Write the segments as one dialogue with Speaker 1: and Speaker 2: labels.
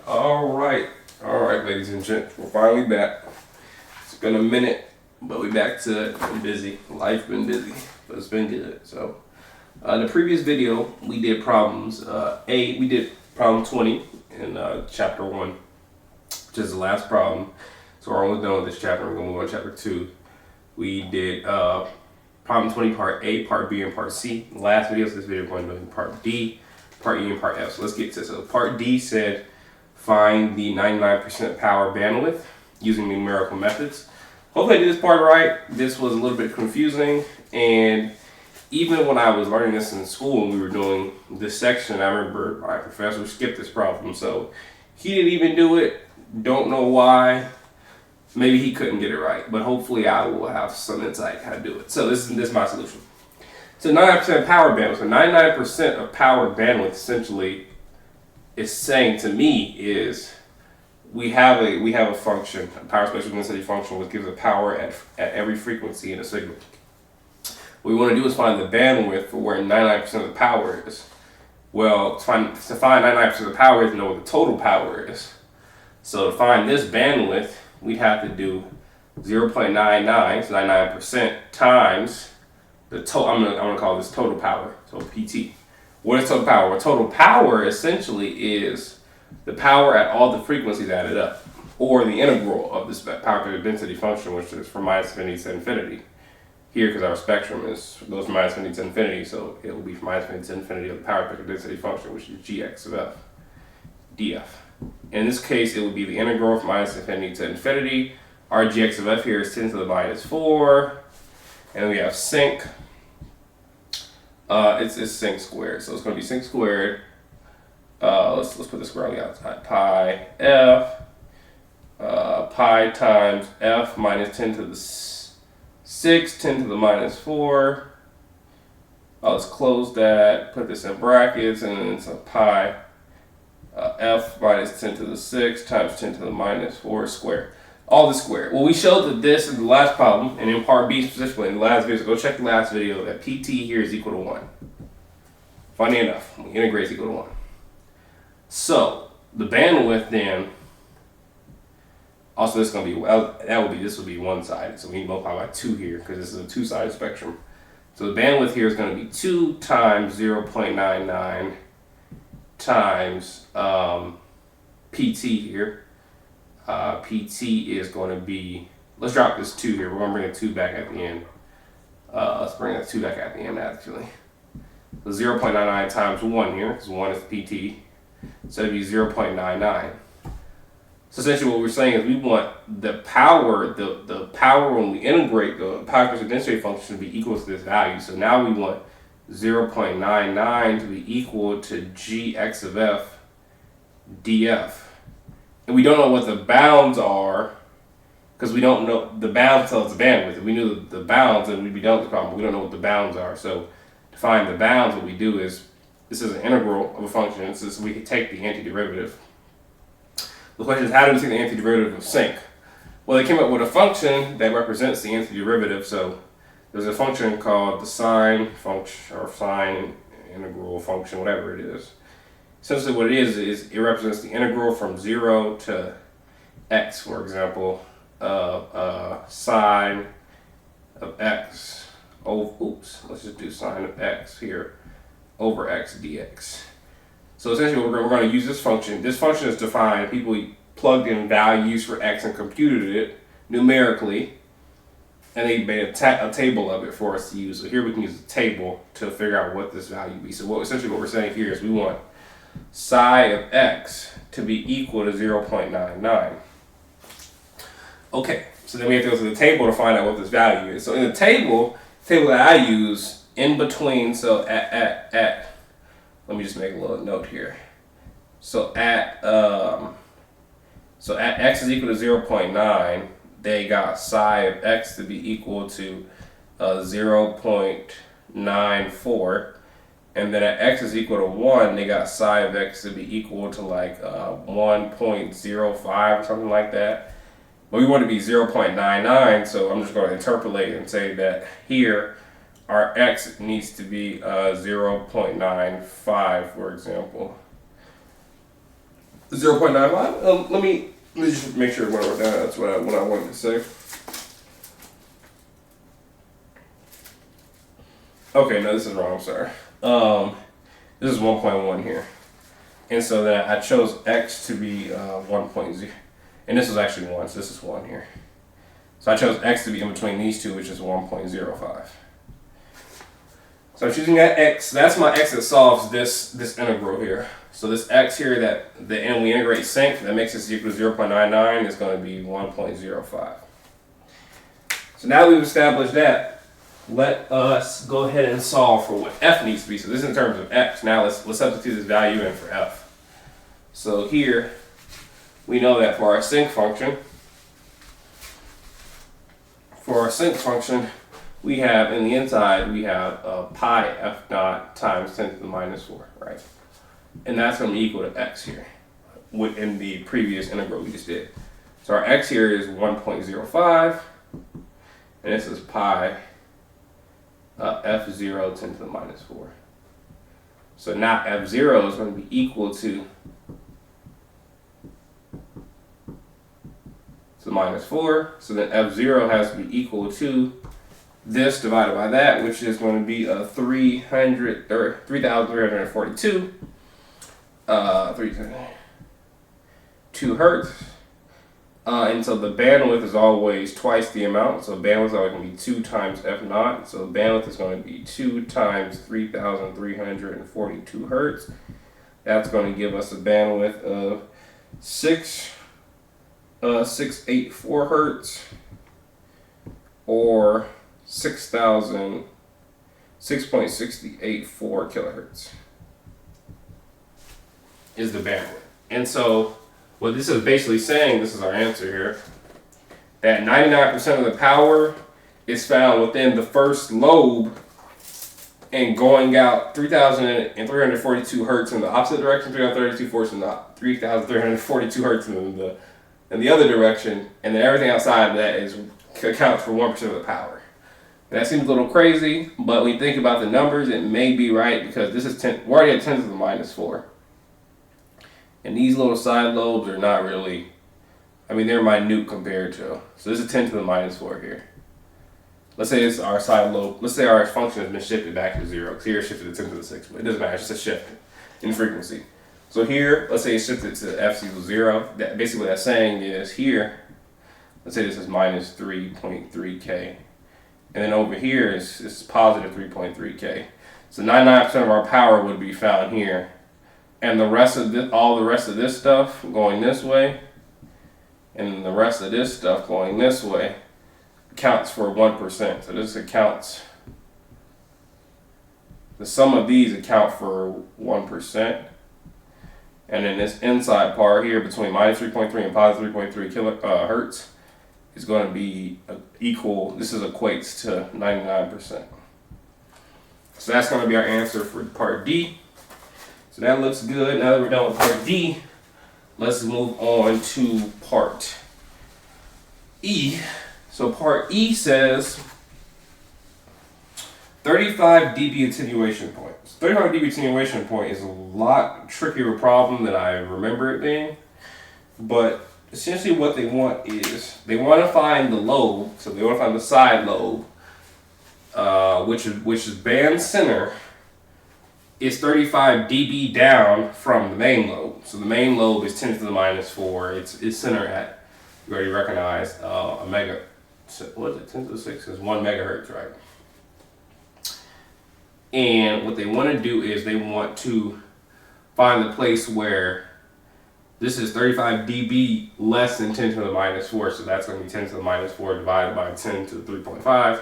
Speaker 1: All right, ladies and gents, we're finally back. It's been a minute, but we're back to it. Been busy. Life been busy, but it's been good. So, in the previous video, we did problems. We did problem 20 in chapter 1, which is the last problem. So we're almost done with this chapter. We're gonna move on to chapter 2. We did problem 20, part A, part B, and part C. The last video, so this video, we're going to do part D, part E, and part F. So let's get to it. So part D said, find the 99% power bandwidth using numerical methods. Hopefully I did this part right. This was a little bit confusing, and even when I was learning this in school and we were doing this section, I remember my professor skipped this problem. So he didn't even do it. Don't know why. Maybe he couldn't get it right, but hopefully I will have some insight how to do it. So this is my solution. So 99% power bandwidth. So 99% of power bandwidth essentially is saying to me is we have a function, a power spatial density function, which gives a power at every frequency in a signal. What we want to do is find the bandwidth for where 99% of the power is. Well, to find 99% of the power is to know what the total power is. So to find this bandwidth, we'd have to do 0.99, so 99% times the total. I'm gonna call this total power, so Pt. What is total power? Well, total power essentially is the power at all the frequencies added up, or the integral of this power spatial density function, which is from minus infinity to infinity. Here, because our spectrum goes from minus infinity to infinity, so it will be from minus infinity to infinity of the power spatial density function, which is gx of f df. In this case, it would be the integral from minus infinity to infinity. Our gx of f here is 10 to the minus 4, and then we have sinc. It's sinc squared, so it's going to be sinc squared. Let's put the square on the outside. Pi f pi times f minus 10 to the 6, 10 to the minus 4. Let's close that. Put this in brackets, and then it's a pi f minus 10 to the 6 times 10 to the minus 4 squared. All the squared. Well, we showed that this is the last problem, and in part B specifically, in the last video, so go check the last video, that Pt here is equal to 1. Funny enough, when we integrate is equal to 1. So, the bandwidth then, also this is going to be, this will be one-sided, so we need to multiply by 2 here, because this is a two-sided spectrum. So the bandwidth here is going to be 2 times 0.99 times Pt here. Pt is going to be, let's drop this 2 here. We're going to bring a 2 back at the end. Let's bring that 2 back at the end actually. So 0.99 times 1 here, because 1 is Pt. So it'd be 0.99. So essentially what we're saying is we want the power, the power when we integrate the power spatial density function to be equal to this value. So now we want 0.99 to be equal to gx of f df. And we don't know what the bounds are, because we don't know, the bounds tell us the bandwidth. If we knew the bounds, then we'd be done with the problem, but we don't know what the bounds are. So to find the bounds, what we do is, this is an integral of a function, so we can take the antiderivative. The question is, how do we take the antiderivative of sinc? Well, they came up with a function that represents the antiderivative. So there's a function called the sine function, or sine integral function, whatever it is. Essentially what it is it represents the integral from 0 to x, for example, of sine of x, let's just do sine of x here, over x dx. So essentially we're going to use this function. This function is defined, people plugged in values for x and computed it numerically, and they made a table of it for us to use. So here we can use a table to figure out what this value be. So essentially what we're saying here is we want psi of x to be equal to 0.99. Okay, so then we have to go to the table to find out what this value is. So in the table that I use, in between, so at let me just make a little note here. So at x is equal to 0.9, they got psi of x to be equal to 0.94. And then at x is equal to 1, they got psi of x to be equal to like 1.05 or something like that. But we want to be 0.99, so I'm just going to interpolate and say that here our x needs to be 0.95, for example. 0.95. Let me just make sure what I wrote down. That's what I wanted to say. Okay, no, this is wrong. I'm sorry. This is 1.1 here, and so then I chose x to be 1.0, and this was actually 1. So this is 1 here. So I chose x to be in between these two, which is 1.05. So I'm choosing that x. That's my x that solves this integral here. So this x here that and we integrate sinc, that makes this equal to 0.99 is going to be 1.05. So now we've established that. Let us go ahead and solve for what f needs to be. So this is in terms of x. Now let's substitute this value in for f. So here we know that for our sinc function, we have in the inside we have pi f naught times 10 to the minus 4, right? And that's going to be equal to x here, in the previous integral we just did. So our x here is 1.05, and this is pi f0 10 to the minus 4. So now f0 is going to be equal to minus 4. So then f0 has to be equal to this divided by that, which is going to be 3,342 2 hertz. And so the bandwidth is always twice the amount. So bandwidth is always going to be 2 times f naught. So bandwidth is going to be 2 times 3,342 hertz. That's going to give us a bandwidth of 684 hertz, or 6,006.684 kilohertz is the bandwidth. And so what this is basically saying, this is our answer here, that 99% of the power is found within the first lobe and going out 3,342 hertz in the opposite direction, 3,342 hertz in the 3,342 hertz in the other direction, and then everything outside of that accounts for 1% of the power. And that seems a little crazy, but when you think about the numbers, it may be right, because this is we're already at 10 to the minus 4. And these little side lobes are not really, they're minute compared to. So this is 10 to the minus 4 here. Let's say it's our side lobe. Let's say our function has been shifted back to 0, because here it's shifted to 10 to the 6, but it doesn't matter, it's just a shift in frequency. So here, let's say it's shifted to f equals 0. That basically what that's saying is here, let's say this is minus 3.3k. And then over here it's positive 3.3k. So 99% of our power would be found here. And the rest of all the rest of this stuff going this way, and the rest of this stuff going this way, accounts for 1%. So this accounts, the sum of these account for 1%. And then this inside part here between minus 3.3 and positive 3.3 hertz is going to be equal, this equates to 99%. So that's going to be our answer for part D. So that looks good. Now that we're done with part D, let's move on to part E. So part E says 35 dB attenuation point. 35 dB attenuation point is a lot trickier problem than I remember it being, but essentially what they want is they want to find the lobe, so they want to find the side lobe, which is band center, is 35 dB down from the main lobe. So the main lobe is 10 to the minus 4. It's center at, you already recognize, a mega, what is it, 10 to the 6 is 1 megahertz, right? And what they want to do is they want to find the place where this is 35 dB less than 10 to the minus 4. So that's going to be 10 to the minus 4 divided by 10 to the 3.5.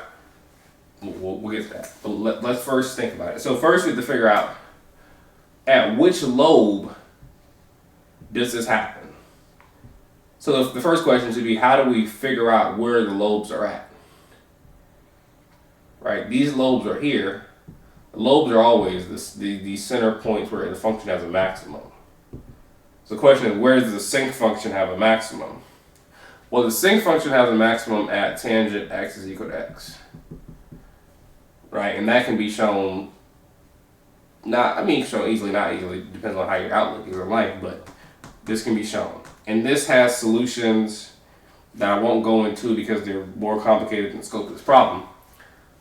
Speaker 1: We'll get to that. But let's first think about it. So first we have to figure out at which lobe does this happen. So the first question should be, how do we figure out where the lobes are at? Right? These lobes are here. The lobes are always the center points where the function has a maximum. So the question is, where does the sinc function have a maximum? Well, the sinc function has a maximum at tangent x is equal to x. Right, and that can be shown, shown easily, not easily, depends on how your outlook is in life, but this can be shown. And this has solutions that I won't go into because they're more complicated than the scope of this problem.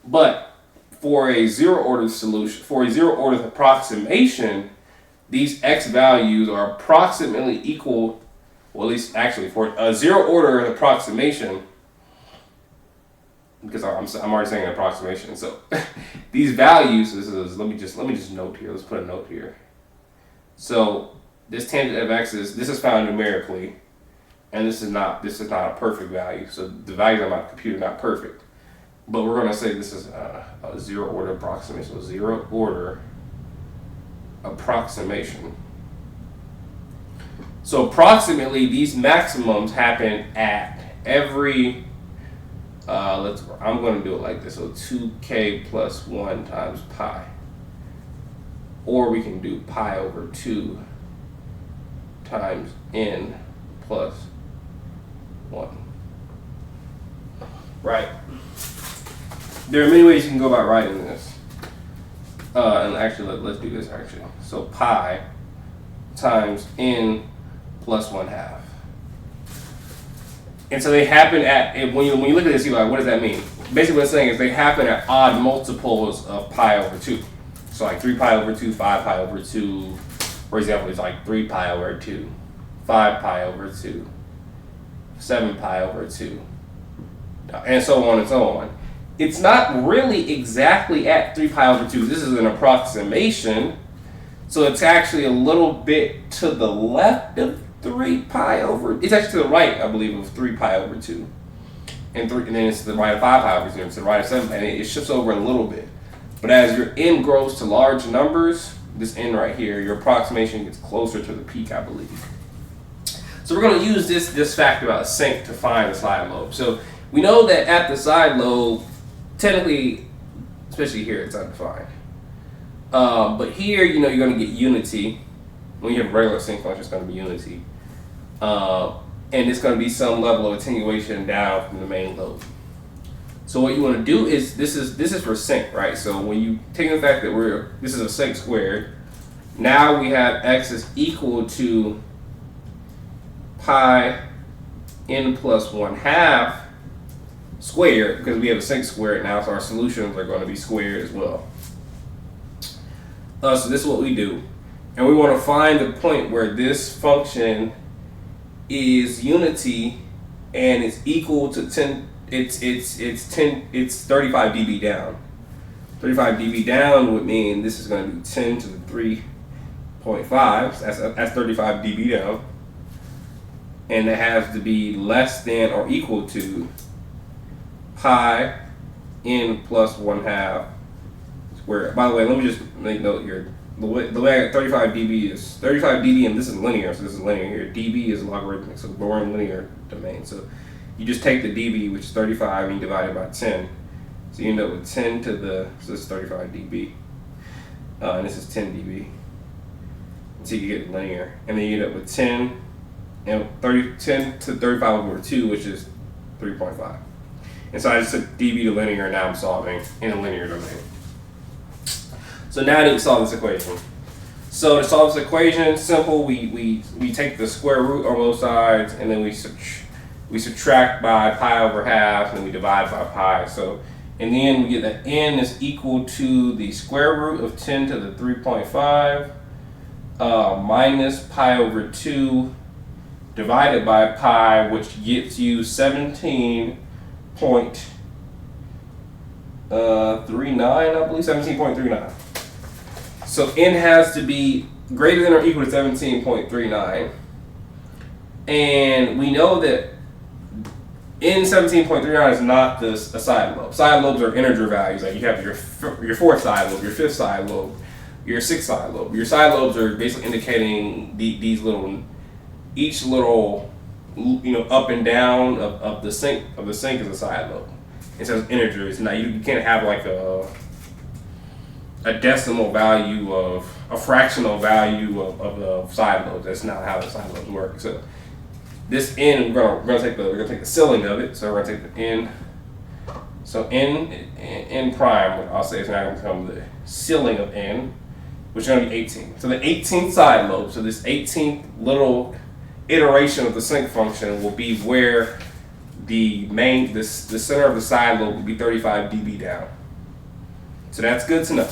Speaker 1: But for a zero order solution, for a zero order approximation, these x values are approximately equal, well, at least actually for a zero order approximation, because I'm already saying an approximation. So these values, let me just note here. Let's put a note here. So this tangent of x is found numerically, and this is not a perfect value. So the values on my computer are not perfect, but we're going to say this is a zero order approximation. So zero order approximation. So approximately these maximums happen at every. I'm going to do it like this. So 2k plus 1 times pi. Or we can do pi over 2 times n plus 1. Right? There are many ways you can go about writing this. And actually, let's do this actually. So pi times n plus 1/2. And so they happen at, when you look at this, you're like, what does that mean? Basically what it's saying is they happen at odd multiples of pi over 2. So like 3 pi over 2, 5 pi over 2. For example, it's like 3 pi over 2, 5 pi over 2, 7 pi over 2, and so on and so on. It's not really exactly at 3 pi over 2. This is an approximation. So it's actually a little bit to the left of 3 pi over, it's actually to the right, I believe, of 3 pi over 2. And then it's to the right of 5 pi over 2, it's to the right of 7 pi, and it shifts over a little bit. But as your n grows to large numbers, this n right here, your approximation gets closer to the peak, I believe. So we're going to use this fact about sync to find the side lobe. So we know that at the side lobe, technically, especially here, it's undefined. But here, you're going to get unity. When you have a regular sync function, it's going to be unity. And it's going to be some level of attenuation down from the main lobe. So what you want to do is, this is for sync, right? So when you take the fact that this is a sync squared, now we have x is equal to pi n plus 1/2 squared, because we have a sync squared now, so our solutions are going to be squared as well. So this is what we do. And we want to find the point where this function is unity and it's equal to 10. It's 35 dB down. 35 dB down would mean this is going to be 10 to the 3.5. That's 35 dB down. And it has to be less than or equal to pi n plus 1/2 squared. By the way, let me just make note here. The way 35 dB is 35 dB, and this is linear, so this is linear here. dB is logarithmic, so we're in linear domain. So you just take the dB, which is 35, and you divide it by 10. So you end up with 10 to the, so this is 35 dB, and this is 10 dB. So you get linear, and then you end up with 10 and 10 to 35 over 2, which is 3.5. And so I just took dB to linear, and now I'm solving in a linear domain. So now I need to solve this equation. So to solve this equation, simple. We take the square root on both sides, and then we subtract by pi over half, and then we divide by pi. So in the end, we get that n is equal to the square root of 10 to the 3.5 minus pi over 2 divided by pi, which gets you 17.39, I believe, 17.39. So n has to be greater than or equal to 17.39. And we know that n 17.39 is not a side lobe. Side lobes are integer values. Like you have your fourth side lobe, your fifth side lobe, your sixth side lobe. Your side lobes are basically indicating each little up and down of the sink is a side lobe. It says integers. Now you can't have like a decimal value of a fractional value of the side lobes. That's not how the side lobes work. So this n, we're gonna take the ceiling of it. So we're gonna take the n. So n prime, I'll say, is now gonna become the ceiling of n, which is gonna be 18. So the 18th side lobe. So this 18th little iteration of the sinc function will be where the center of the side lobe will be 35 dB down. So that's good to know.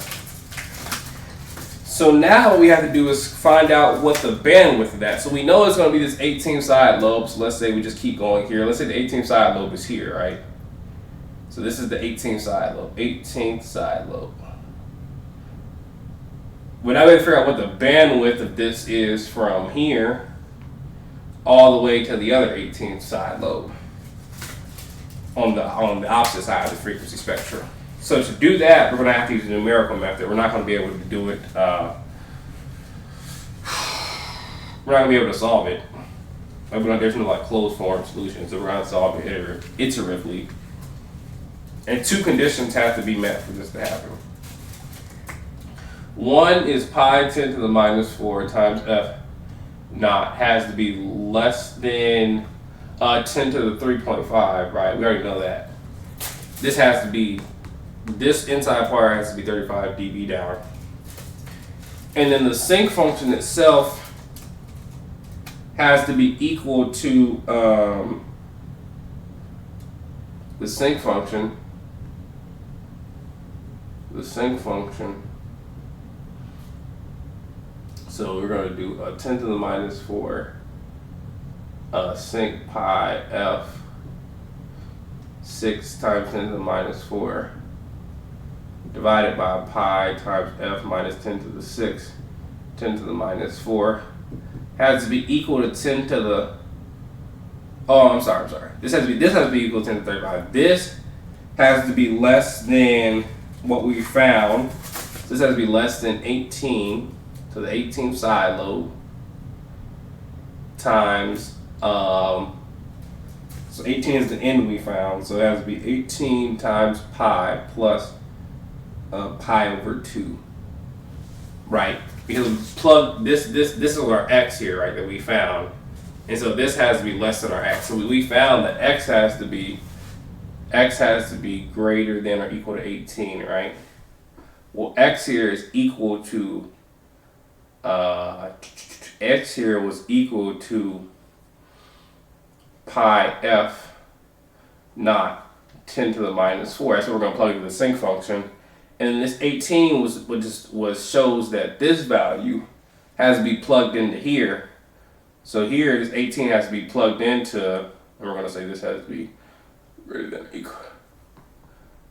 Speaker 1: So now what we have to do is find out what the bandwidth of that. So we know it's going to be this 18th side lobe. So let's say we just keep going here. Let's say the 18th side lobe is here, right? So this is the 18th side lobe. 18th side lobe. But now we have to figure out what the bandwidth of this is from here all the way to the other 18th side lobe on the opposite side of the frequency spectrum. So to do that, we're going to have to use a numerical method. We're not going to be able to do it. We're not going to be able to solve it. There's no like closed form solution, so we're going to solve it iteratively. And two conditions have to be met for this to happen. One is pi 10 to the minus 4 times f naught has to be less than 10 to the 3.5, right? We already know that. This has to be, this inside part has to be 35 dB down. And then the sinc function itself has to be equal to the sinc function. So we're going to do 10 to the minus 4 sinc pi f 6 times 10 to the minus 4 divided by pi times f minus 10 to the 6, 10 to the minus 4 has to be equal to 10 to the, oh, I'm sorry. This has to be equal to 10 to 35. This has to be less than what we found. So this has to be less than 18 to the 18th side lobe times, so 18 is the end we found, so it has to be 18 times pi plus pi over 2, right? Because we plug this is our x here, right, that we found, and so this has to be less than our x. So we found that x has to be greater than or equal to 18, right? Well, x here is equal to x here was equal to pi f naught 10 to the minus 4. That's what we're going to plug into the sinc function. And this 18 shows that this value has to be plugged into here. So here, this 18 has to be plugged into, and we're going to say this has to be greater than or equal.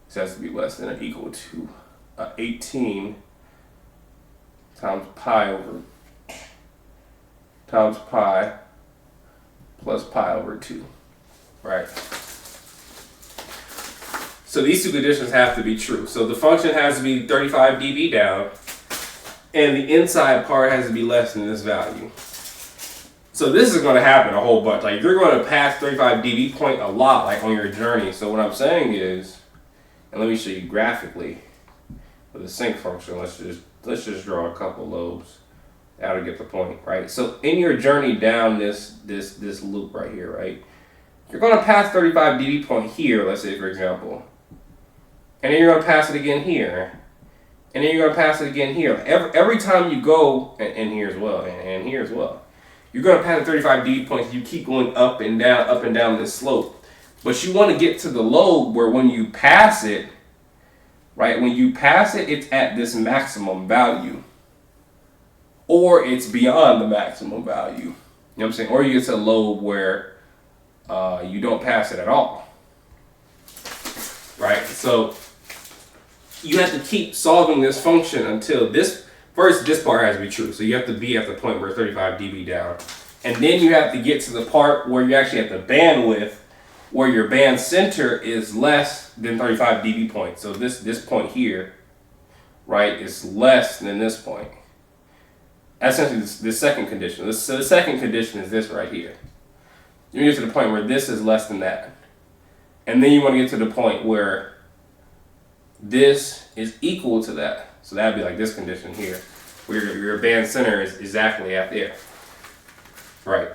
Speaker 1: This has to be less than or equal to 18 times pi plus pi over 2, right? So these two conditions have to be true. So the function has to be 35 dB down, and the inside part has to be less than this value. So this is going to happen a whole bunch. Like you're going to pass 35 dB point a lot, like on your journey. So what I'm saying is, and let me show you graphically with the sinc function. Let's just draw a couple lobes. That'll get the point, right? So in your journey down this loop right here, right, you're going to pass 35 dB point here, let's say for example, and then you're going to pass it again here, and then you're going to pass it again here. Every time you go, and here as well, and here as well, you're going to pass the 35 dB points. You keep going up and down this slope, but you want to get to the lobe where when you pass it, right, when you pass it, it's at this maximum value. Or it's beyond the maximum value. You know what I'm saying? Or you get to a lobe where you don't pass it at all. Right? So you have to keep solving this function until this part has to be true. So you have to be at the point where it's 35 dB down. And then you have to get to the part where you actually have the bandwidth where your band center is less than 35 dB points. So this point here, right, is less than this point. That's essentially the second condition. So the second condition is this right here. You get to the point where this is less than that. And then you want to get to the point where this is equal to that. So that would be like this condition here, where your band center is exactly at there. Right.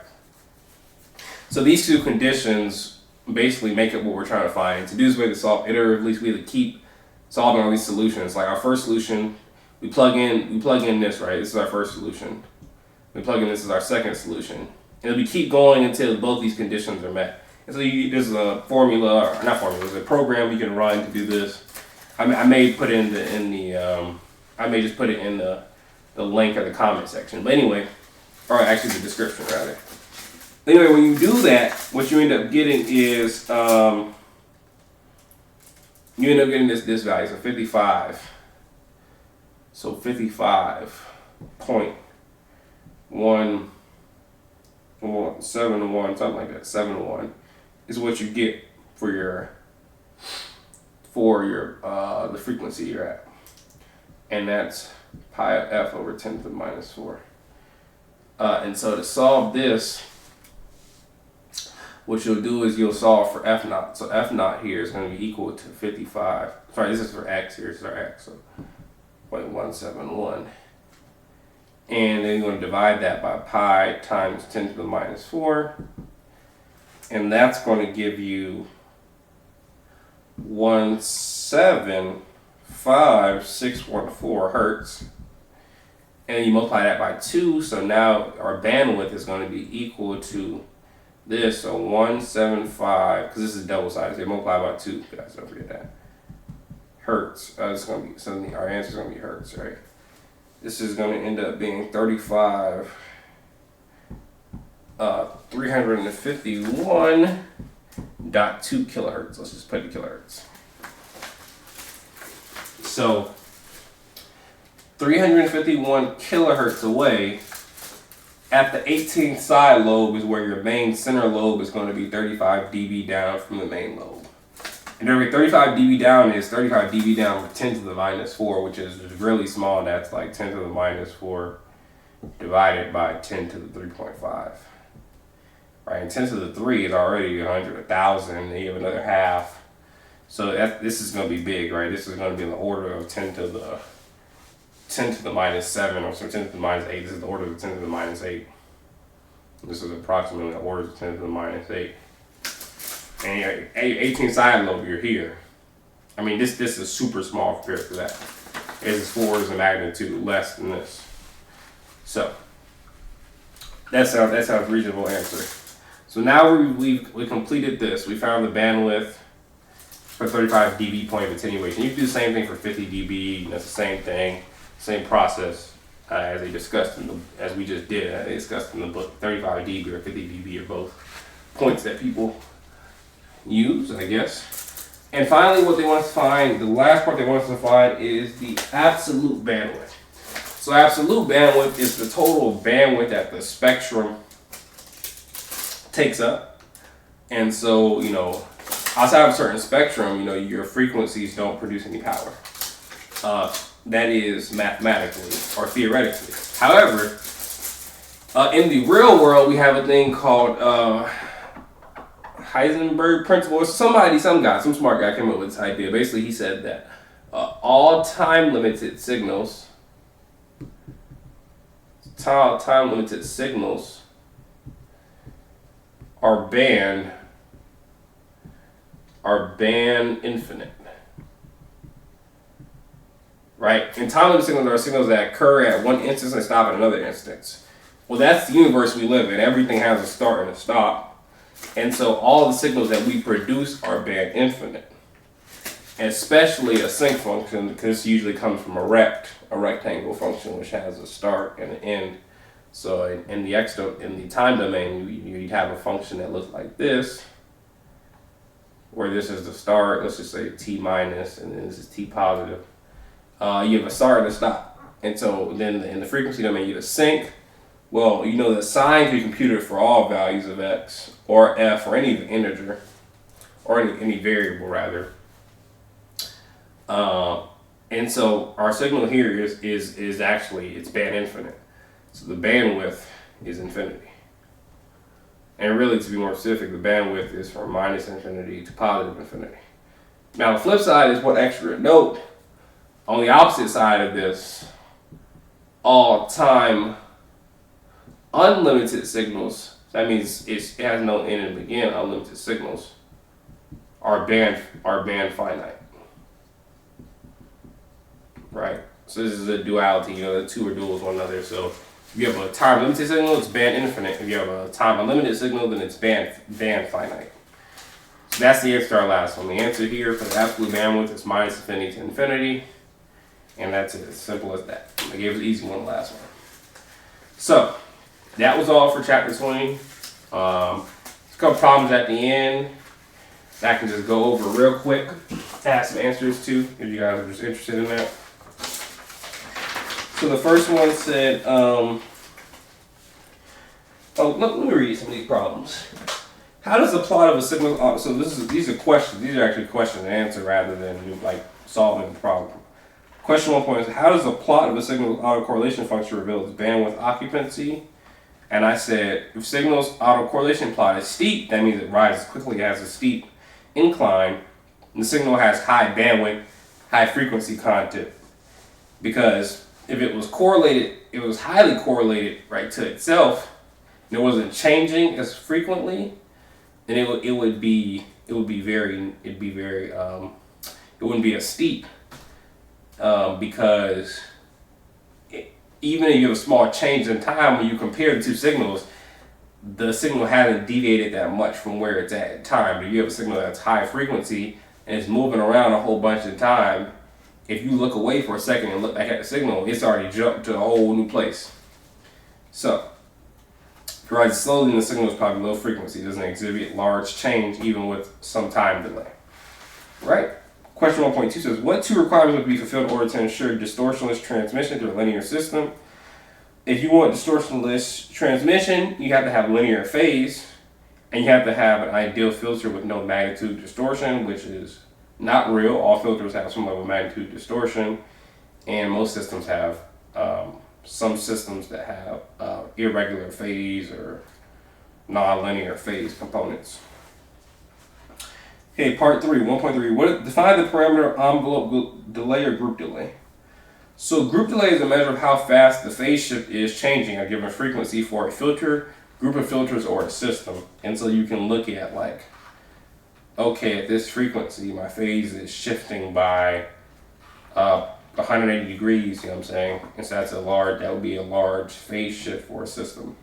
Speaker 1: So these two conditions basically make it what we're trying to find. To do this, we have to solve iteratively. We have to keep solving all these solutions. Like our first solution, we plug in this, right? This is our first solution. We plug in this as our second solution. And we keep going until both these conditions are met. And so there's a formula, or not formula, there's a program you can run to do this. I may put it I may just put it in the link of the comment section. But anyway, or actually the description rather. Anyway, when you do that, what you end up getting is you end up getting this value, so 55. So 55.171, something like that, 71 is what you get for your the frequency you're at. And that's pi of f over 10 to the minus 4. And so to solve this, what you'll do is you'll solve for f naught. So f naught here is going to be equal to 55. Sorry, this is for x here. This is our x. So 0.171. And then you're going to divide that by pi times 10 to the minus 4. And that's going to give you 175,614 hertz. And you multiply that by 2, so now our bandwidth is going to be equal to this, so 175, because this is double sided, so you multiply by 2, guys, don't forget that. Hertz, it's going to be, so our answer is going to be hertz, right? This is going to end up being 351.2 kilohertz. Let's just put the kilohertz. So 351 kilohertz away at the 18th side lobe is where your main center lobe is going to be 35 dB down from the main lobe. And every 35 dB down is 35 dB down for 10 to the minus 4, which is really small. That's like 10 to the minus 4 divided by 10 to the 3.5. Right, and 10 to the 3 is already 100, 1,000, and you have another half. So this is going to be big, right? This is going to be in the order of 10 to the minus 7, or 10 to the minus 8. This is the order of 10 to the minus 8. This is approximately the order of 10 to the minus 8. And your 18 side lobe, you're here. I mean, this is super small compared to that. This is 4 orders of magnitude less than this. So that's our reasonable answer. So now we completed this. We found the bandwidth for 35 dB point of attenuation. You can do the same thing for 50 dB. That's the same thing, same process as we discussed in the book. 35 dB or 50 dB are both points that people use, I guess. And finally, what they want us to find, the last part they want us to find is the absolute bandwidth. So absolute bandwidth is the total bandwidth that the spectrum takes up. And so, outside of a certain spectrum, your frequencies don't produce any power. That is mathematically or theoretically. However, in the real world, we have a thing called Heisenberg principle. Some smart guy came up with this idea. Basically, he said that all time-limited signals are band infinite. Right? And time-limited signals are signals that occur at one instance and stop at another instance. Well, that's the universe we live in. Everything has a start and a stop. And so all the signals that we produce are band infinite. And especially a sinc function, because this usually comes from a rectangle function, which has a start and an end. So in the time domain, you'd have a function that looks like this, where this is the start, let's just say t minus, and then this is t positive. You have a start and a stop. And so then in the frequency domain, you have a sinc. Well, the sign can be computed for all values of x, or f, or any integer, or any variable rather. And so our signal here is actually, it's band infinite. So the bandwidth is infinity. And really, to be more specific, the bandwidth is from minus infinity to positive infinity. Now the flip side is one extra note. On the opposite side of this, all time unlimited signals, that means it has no end and begin, unlimited signals, are band finite. Right? So this is a duality, the two are dual with one another. So If you have a time limited signal, it's band infinite. If you have a time unlimited signal, then it's band finite. So that's the answer to our last one. The answer here for the absolute bandwidth is minus infinity to infinity. And that's it. As simple as that. I gave us the easy one last one. So that was all for chapter 20. A couple problems at the end that I can just go over real quick. Add some answers to if you guys are just interested in that. So the first one said, let me read some of these problems. How does the plot of a signal? So these are questions. These are actually question and answer rather than like solving the problem. Question 1 point is, how does the plot of a signal's autocorrelation function reveal its bandwidth occupancy? And I said, if signal's autocorrelation plot is steep, that means it rises quickly, it has a steep incline, and the signal has high bandwidth, high frequency content. Because if it was correlated, it was highly correlated right to itself, and it wasn't changing as frequently, then it wouldn't be as steep. Because even if you have a small change in time, when you compare the two signals, the signal hasn't deviated that much from where it's at time. If you have a signal that's high frequency and it's moving around a whole bunch of time, if you look away for a second and look back at the signal, it's already jumped to a whole new place. So, if it rises slowly, then the signal is probably low frequency. It doesn't exhibit large change even with some time delay. Right? Question 1.2 says, what two requirements would be fulfilled in order to ensure distortionless transmission through a linear system? If you want distortionless transmission, you have to have linear phase, and you have to have an ideal filter with no magnitude distortion, which is not real. All filters have some level of magnitude distortion, and most systems have some systems that have irregular phase or nonlinear phase components. Okay, part 3, 1.3. Define the parameter envelope delay or group delay. So group delay is a measure of how fast the phase shift is changing at a given frequency for a filter, group of filters, or a system. And so you can look at like, okay, at this frequency, my phase is shifting by 180 degrees, you know what I'm saying? And so that would be a large phase shift for a system.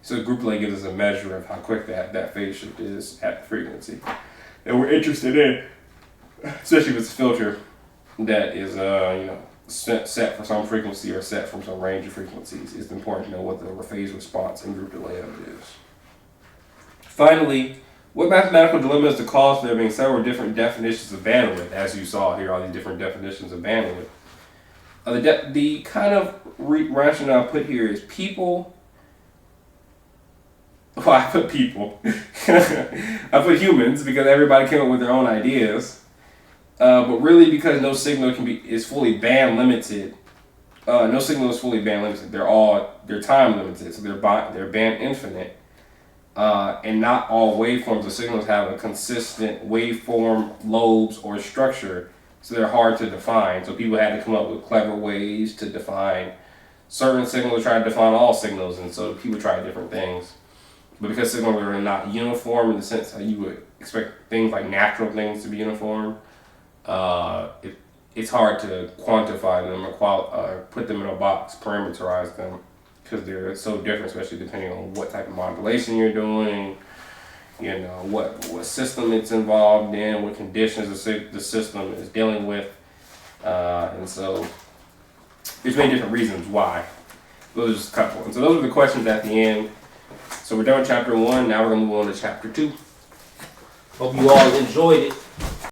Speaker 1: So group delay gives us a measure of how quick that phase shift is at the frequency that we're interested in, especially if it's a filter that is set for some frequency or set from some range of frequencies. It's important to know what the phase response and group delay of it is. Finally, what mathematical dilemma is the cause of there being several different definitions of bandwidth? As you saw here, all these different definitions of bandwidth. The kind of rationale I put here is people. Well, I put people. I put humans because everybody came up with their own ideas. But really, because no signal is fully band limited. No signal is fully band limited. They're time limited, so they're band infinite. And not all waveforms or signals have a consistent waveform, lobes, or structure, so they're hard to define. So people had to come up with clever ways to define certain signals, try to define all signals, and so people tried different things. But because signals are not uniform in the sense how you would expect things like natural things to be uniform, it's hard to quantify them or put them in a box, parameterize them, because they're so different, especially depending on what type of modulation you're doing, what system it's involved in, what conditions the system is dealing with, and so there's many different reasons why. Those are just a couple. And so those are the questions at the end. So we're done with chapter 1. Now we're going to move on to chapter 2. Hope you all enjoyed it.